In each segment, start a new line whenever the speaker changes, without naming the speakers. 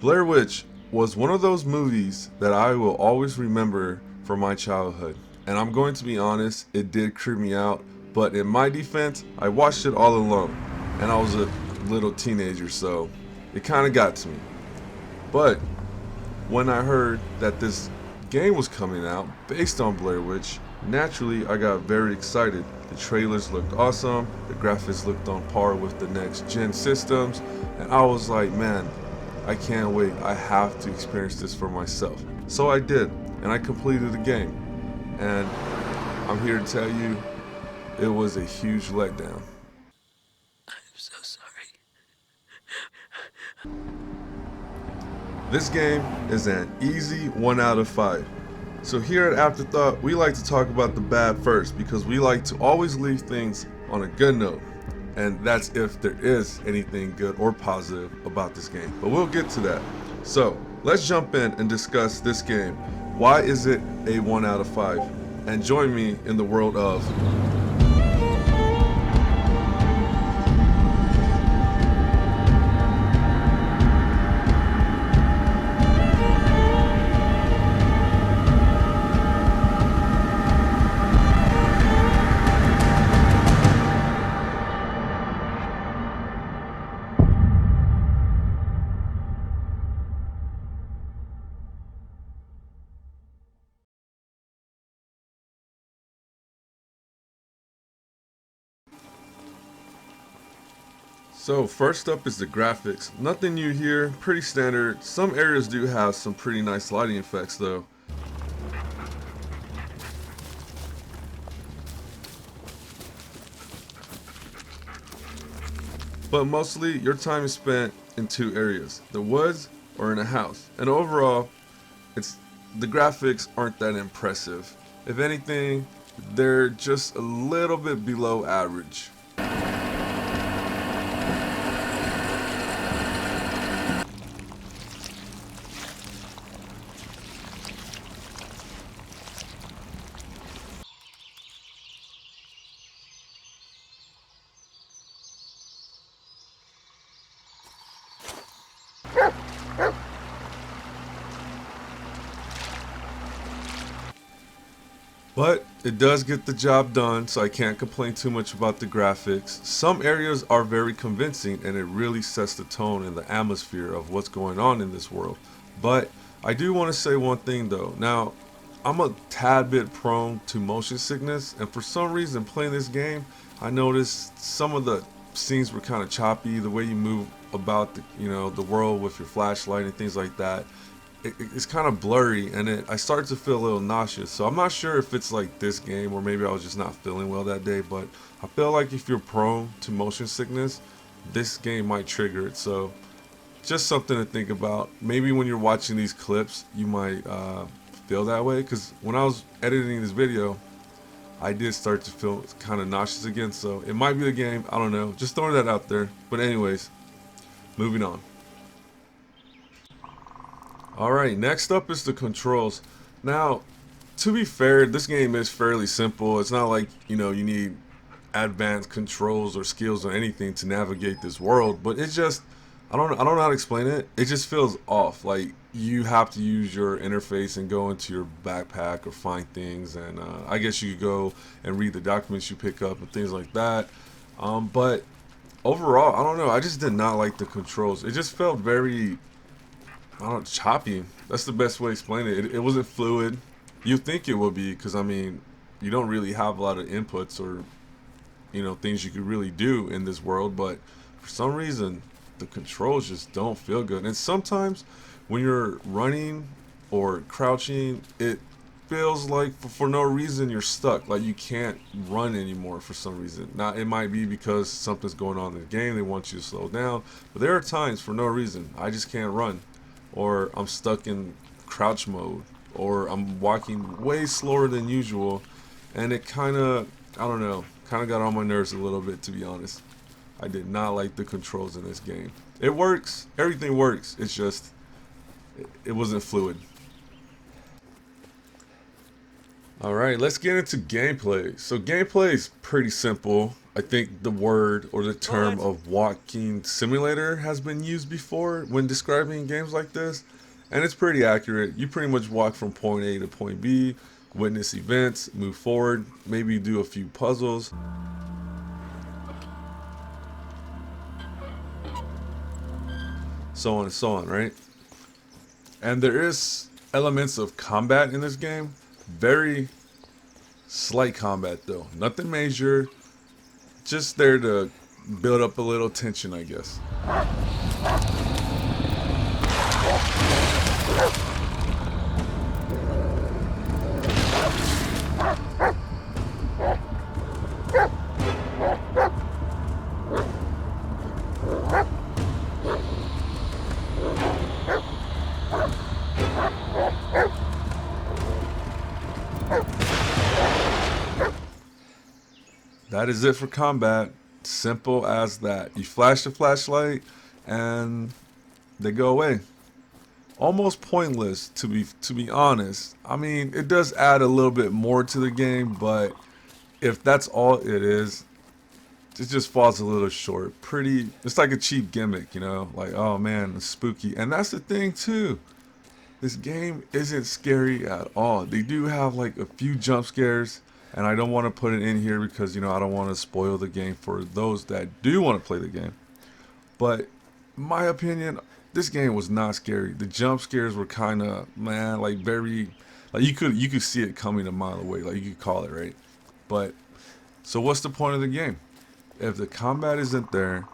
Blair Witch was one of those movies that I will always remember from my childhood. And I'm going to be honest, it did creep me out, but in my defense, I watched it all alone. And I was a little teenager, so it kind of got to me. But when I heard that this game was coming out based on Blair Witch, naturally I got very excited. The trailers looked awesome, the graphics looked on par with the next gen systems, and I was like, man, I can't wait. I have to experience this for myself. So I did, and I completed the game. And I'm here to tell you, it was a huge letdown.
I'm so sorry.
This game is an easy 1 out of 5. So here at Afterthought, we like to talk about the bad first because we like to always leave things on a good note. And that's if there is anything good or positive about this game. But we'll get to that. So let's jump in and discuss this game. Why is it a 1 out of 5? And join me in the world of So first up is the graphics. Nothing new here, pretty standard. Some areas do have some pretty nice lighting effects though. But mostly your time is spent in two areas, the woods or in a house. And overall, it's the graphics aren't that impressive. If anything, they're just a little bit below average. But it does get the job done, so I can't complain too much about the graphics. Some areas are very convincing and it really sets the tone and the atmosphere of what's going on in this world. But I do want to say one thing though. Now, I'm a tad bit prone to motion sickness, and for some reason playing this game, I noticed some of the scenes were kind of choppy, the way you move about the world with your flashlight and things like that. It's kind of blurry, and I started to feel a little nauseous. So I'm not sure if it's like this game or maybe I was just not feeling well that day, but I feel like if you're prone to motion sickness, this game might trigger it. So just something to think about. Maybe when you're watching these clips, you might feel that way, because when I was editing this video, I did start to feel kind of nauseous again. So it might be the game. I don't know. Just throwing that out there. But anyways, moving on. Alright, next up is the controls. Now, to be fair, this game is fairly simple. It's not like, you need advanced controls or skills or anything to navigate this world, but it's just, I don't know how to explain it. It just feels off. Like you have to use your interface and go into your backpack or find things, and I guess you could go and read the documents you pick up and things like that. But overall, I don't know. I just did not like the controls. It just felt very, I don't know, choppy. That's the best way to explain it. It wasn't fluid. You think it would be, because I mean, you don't really have a lot of inputs or things you could really do in this world, but for some reason the controls just don't feel good. And sometimes when you're running or crouching, it feels like for no reason you're stuck, like you can't run anymore for some reason. Now it might be because something's going on in the game, they want you to slow down, but there are times for no reason I just can't run, or I'm stuck in crouch mode, or I'm walking way slower than usual, and it kind of, I don't know, kind of got on my nerves a little bit, to be honest. I did not like the controls in this game. It works, everything works, it's just, it wasn't fluid. Alright, let's get into gameplay. So gameplay is pretty simple. I think the word or the term
What?
of walking simulator has been used before when describing games like this, and it's pretty accurate. You pretty much walk from point A to point B, witness events, move forward, maybe do a few puzzles, so on and so on, right? And there is elements of combat in this game. Very slight combat though. Nothing major. Just there to build up a little tension, I guess. That is it for combat. Simple as that. You flash the flashlight and they go away. Almost pointless to be honest. I mean, it does add a little bit more to the game, but if that's all it is, it just falls a little short. It's like a cheap gimmick, you know? Like, oh man, it's spooky. And that's the thing too. This game isn't scary at all. They do have like a few jump scares, and I don't want to put it in here because, you know, I don't want to spoil the game for those that do want to play the game. But in my opinion, this game was not scary. The jump scares were kind of, man, like very, like you could see it coming a mile away, like you could call it, right? But so what's the point of the game? If the combat isn't there,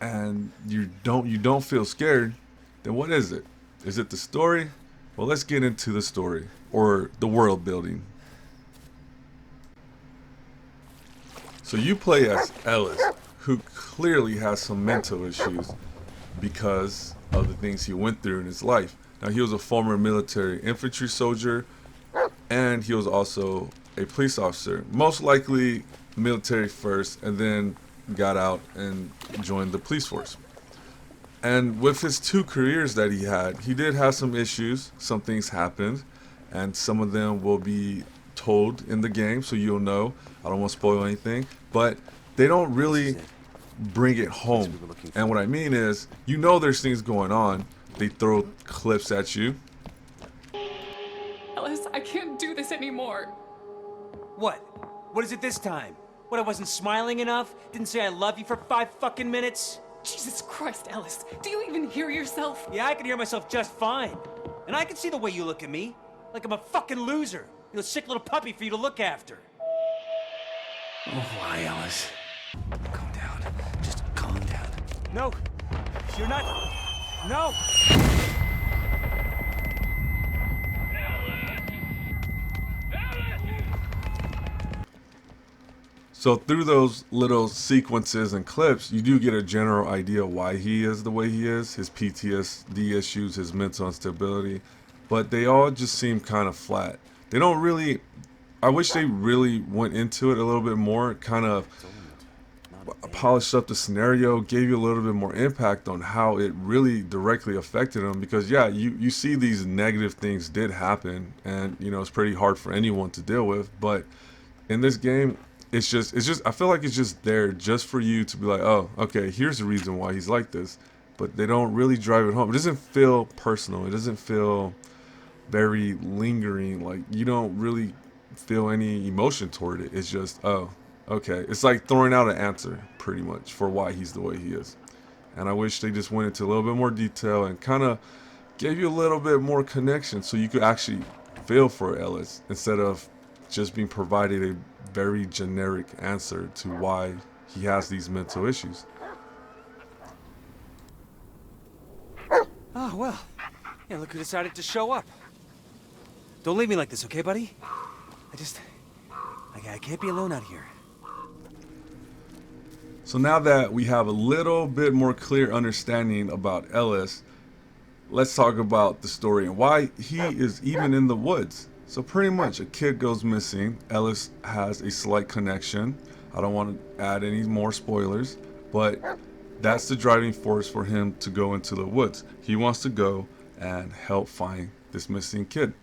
and you don't feel scared, then what is it? Is it the story? Well, let's get into the story or the world building. So you play as Ellis, who clearly has some mental issues because of the things he went through in his life. Now, he was a former military infantry soldier, and he was also a police officer. Most likely military first, and then got out and joined the police force. And with his two careers that he did have some issues. Some things happened, and some of them will be told in the game, so you'll know. I don't want to spoil anything, but they don't really bring it home. And what I mean is, you know there's things going on. They throw clips at you.
Ellis, I can't do this anymore.
What? What is it this time? What, I wasn't smiling enough? Didn't say I love you for 5 fucking minutes?
Jesus Christ, Ellis. Do you even hear yourself?
Yeah, I can hear myself just fine. And I can see the way you look at me. Like I'm a fucking loser. You're a sick little puppy for you to look after. Oh, why, Alice? Calm down. Just calm down. No. You're not. No!
So through those little sequences and clips, you do get a general idea why he is the way he is, his PTSD issues, his mental instability, but they all just seem kind of flat. They don't really, I wish they really went into it a little bit more, kind of polished up the scenario, gave you a little bit more impact on how it really directly affected him, because yeah, you see these negative things did happen, and you know, it's pretty hard for anyone to deal with, but in this game, it's just I feel like it's just there just for you to be like, oh, okay, here's the reason why he's like this. But they don't really drive it home. It doesn't feel personal. It doesn't feel very lingering. Like you don't really feel any emotion toward it. It's just, oh, okay. It's like throwing out an answer pretty much for why he's the way he is. And I wish they just went into a little bit more detail and kind of gave you a little bit more connection so you could actually feel for Ellis instead of just being provided a very generic answer to why he has these mental issues.
Oh, well. Yeah, look who decided to show up. Don't leave me like this, okay, buddy? I can't be alone out here.
So now that we have a little bit more clear understanding about Ellis, let's talk about the story and why he is even in the woods. So pretty much a kid goes missing. Ellis has a slight connection. I don't want to add any more spoilers, but that's the driving force for him to go into the woods. He wants to go and help find this missing kid.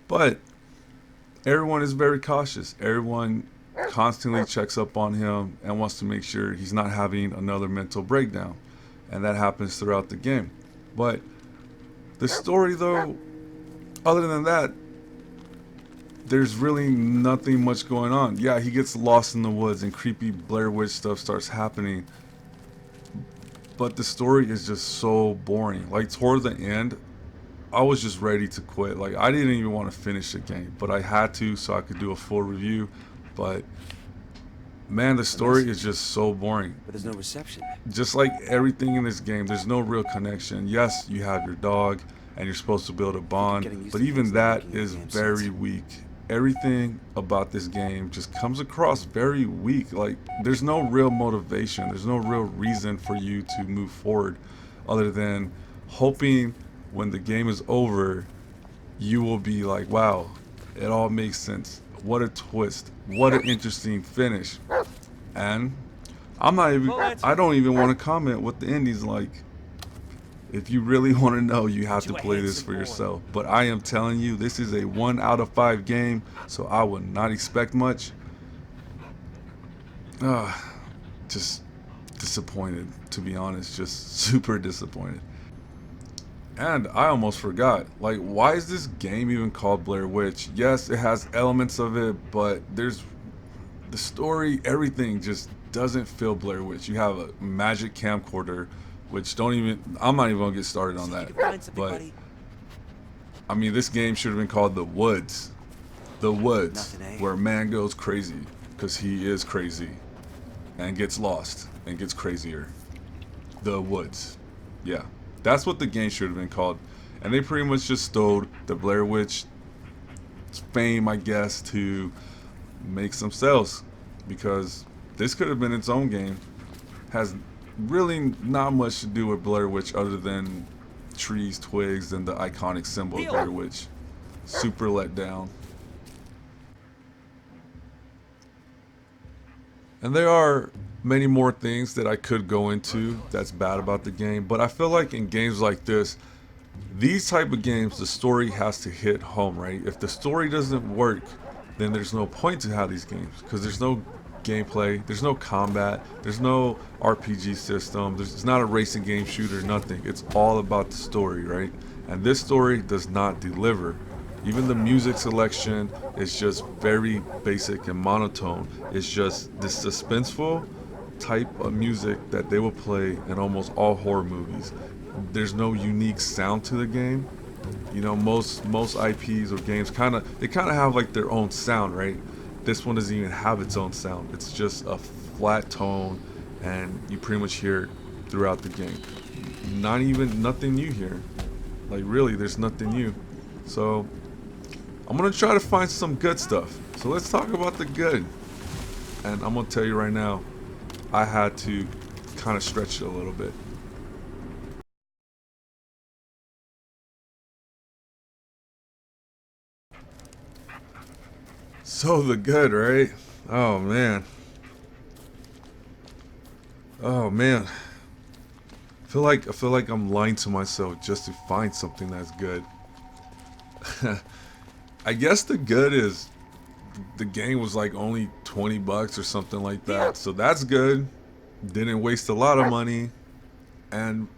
But
everyone is very cautious. Everyone constantly checks up on him and wants to make sure he's not having another mental breakdown. And that happens throughout the game. But the story, though, other than that, there's really nothing much going on. Yeah, he gets lost in the woods and creepy Blair Witch stuff starts happening. But the story is just so boring. Like, toward the end, I was just ready to quit. Like, I didn't even want to finish the game, but I had to so I could do a full review. But man, the story is just so boring.
But there's no reception.
Just like everything in this game, there's no real connection. Yes, you have your dog and you're supposed to build a bond, but even that is very weak. Everything about this game just comes across very weak. Like, there's no real motivation. There's no real reason for you to move forward other than hoping when the game is over, you will be like, wow, it all makes sense. What a twist. What an interesting finish. And I don't even want to comment what the ending's like. If you really want to know, you have to play this for yourself. But I am telling you, this is a 1 out of 5 game, so I would not expect much. Just disappointed, to be honest. Just super disappointed. And I almost forgot, like, why is this game even called Blair Witch? Yes, it has elements of it, but there's the story, everything just doesn't feel Blair Witch. You have a magic camcorder, which I'm not even gonna get started on that. But I mean, this game should have been called The Woods. The Woods, where a man goes crazy, because he is crazy, and gets lost, and gets crazier. The Woods. Yeah. That's what the game should have been called. And they pretty much just stole the Blair Witch fame, I guess, to make some sales. Because this could have been its own game. Has really not much to do with Blair Witch other than trees, twigs, and the iconic symbol of Blair Witch. Super let down. And there are many more things that I could go into that's bad about the game, but I feel like in games like this, these type of games, the story has to hit home, right? If the story doesn't work, then there's no point to have these games, because there's no gameplay, there's no combat, there's no RPG system, it's not a racing game, shooter, nothing. It's all about the story, right? And this story does not deliver. Even the music selection is just very basic and monotone. It's just this suspenseful type of music that they will play in almost all horror movies. There's no unique sound to the game. You know, most IPs or games kind of have like their own sound, right? This one doesn't even have its own sound. It's just a flat tone, and you pretty much hear it throughout the game. Nothing new here. Like, really, there's nothing new. So I'm gonna try to find some good stuff. So let's talk about the good. And I'm gonna tell you right now, I had to kind of stretch it a little bit. So the good, right? Oh man. Oh man. I feel like I'm lying to myself just to find something that's good. I guess the good is the game was like only $20 or something like that. So that's good. Didn't waste a lot of money. And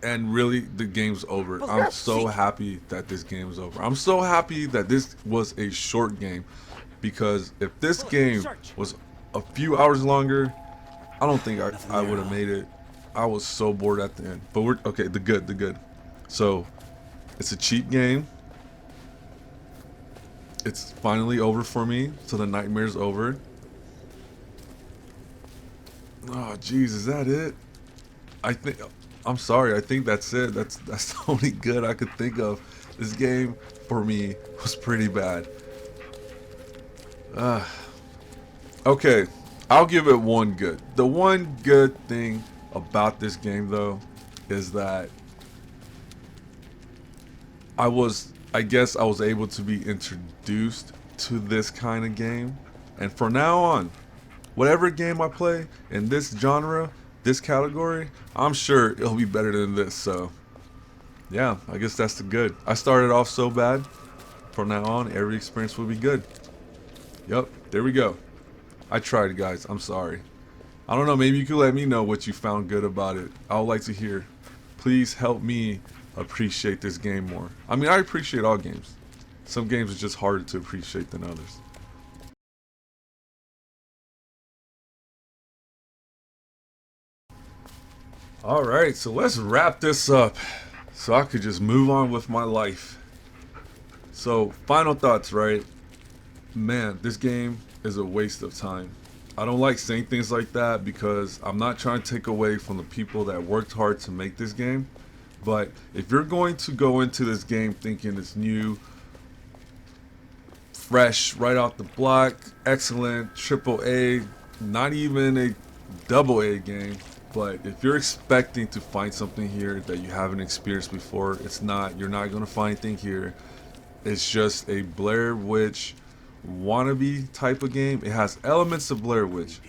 really the game's over. I'm so happy that this game is over. I'm so happy that this was a short game, because if this game was a few hours longer, I don't think I would have made it. I was so bored at the end. But we're okay, the good. So it's a cheap game. It's finally over for me, so the nightmare's over. Oh jeez, is that it? I'm sorry, I think that's it. That's the only good I could think of. This game for me was pretty bad. Okay, I'll give it one good. The one good thing about this game though is that I guess I was able to be introduced to this kind of game, and from now on, whatever game I play in this genre, this category, I'm sure it'll be better than this. So yeah, I guess that's the good. I started off so bad. From now on, every experience will be good. Yep, there we go. I tried, guys. I'm sorry. I don't know, maybe you could let me know what you found good about it. I would like to hear. Please help me appreciate this game more. I mean, I appreciate all games. Some games are just harder to appreciate than others. Alright, so let's wrap this up so I could just move on with my life. So, final thoughts, right? Man, this game is a waste of time. I don't like saying things like that because I'm not trying to take away from the people that worked hard to make this game. But if you're going to go into this game thinking it's new, fresh, right off the block, excellent, triple A, not even a double A game, but if you're expecting to find something here that you haven't experienced before, it's not. You're not going to find anything here. It's just a Blair Witch wannabe type of game. It has elements of Blair Witch.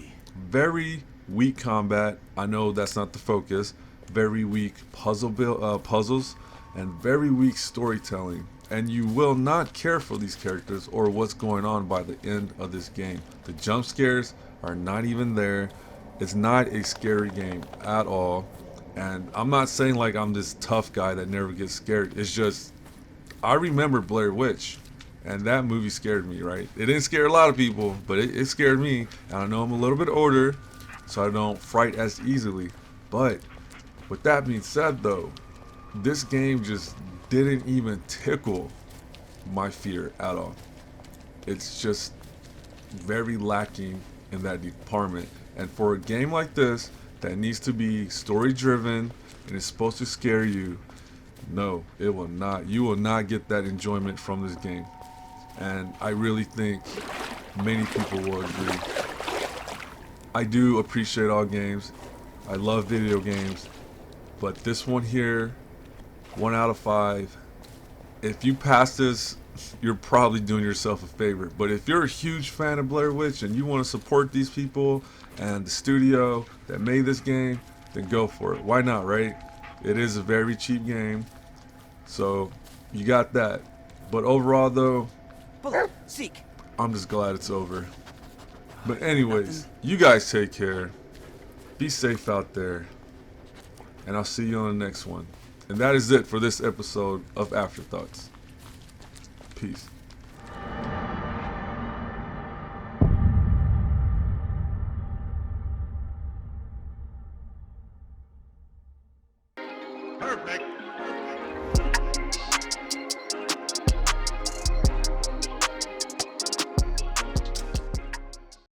Very weak combat. I know that's not the focus. Very weak puzzles and very weak storytelling. And you will not care for these characters or what's going on by the end of this game. The jump scares are not even there. It's not a scary game at all. And I'm not saying like I'm this tough guy that never gets scared. It's just, I remember Blair Witch, and that movie scared me, right? It didn't scare a lot of people, but it scared me. And I know I'm a little bit older, so I don't fright as easily. But with that being said though, this game just didn't even tickle my fear at all. It's just very lacking in that department. And for a game like this that needs to be story driven and is supposed to scare you, no, it will not. You will not get that enjoyment from this game. And I really think many people will agree. I do appreciate all games. I love video games. But this one here, 1 out of 5. If you pass this, you're probably doing yourself a favor. But if you're a huge fan of Blair Witch and you want to support these people and the studio that made this game, then go for it. Why not, right? It is a very cheap game. So you got that. But overall though,
Seek.
I'm just glad it's over. But anyways, you guys take care. Be safe out there. And I'll see you on the next one. And that is it for this episode of Afterthoughts. Peace.